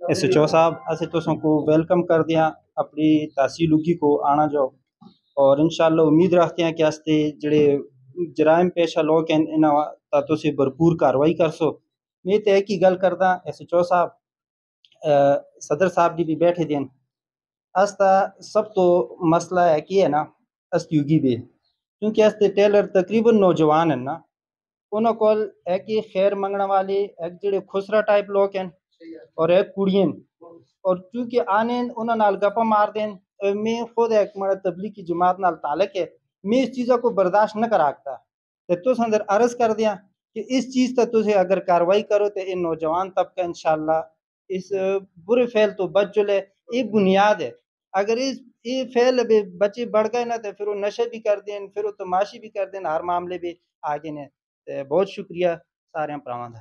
S H O صاحب اسے تو کو ویلکم کر دیا اپنی تحصیل اگی کو آنا جاؤ، اور انشاءاللہ امید رکھتے ہیں کہ استے جڑے جرائم پیشہ لوگ ہیں انہاں تاتوں سے بھرپور کاروائی کر سو۔ میں تے ایک ہی گل کردا ایس ایچ او صاحب، صدر صاحب جی بھی بیٹھے دین، استا سب تو مسئلہ ہے کہ ہے نا استیوگی بے، کیونکہ استے ٹیلر تقریباً نوجوان ہیں نا، انہوں کو ایک ہی خیر منگنا والے ایک جڑے خسرا ٹائپ لوگ ہیں اور ایک کڑیاں، اور چونکہ آنے انہوں نال گپا مار دیں، میں خود ایک مڑا تبلیغ کی جماعت نال تعلق ہے، میں اس چیزوں کو برداشت نہ کراکتا، تو اندر عرض کر دیا کہ اس چیز تا تجھے اگر کاروائی کرو تو ان نوجوان طبقہ انشاءاللہ اس برے فعل تو بچ جلے، یہ بنیاد ہے۔ اگر یہ فعل بچے بڑھ گئے نا تو پھر وہ نشے بھی کر دیں، پھر وہ تماشی بھی کر دیں، ہر معاملے بھی آگے نے۔ بہت شکریہ سارے پراواں دا۔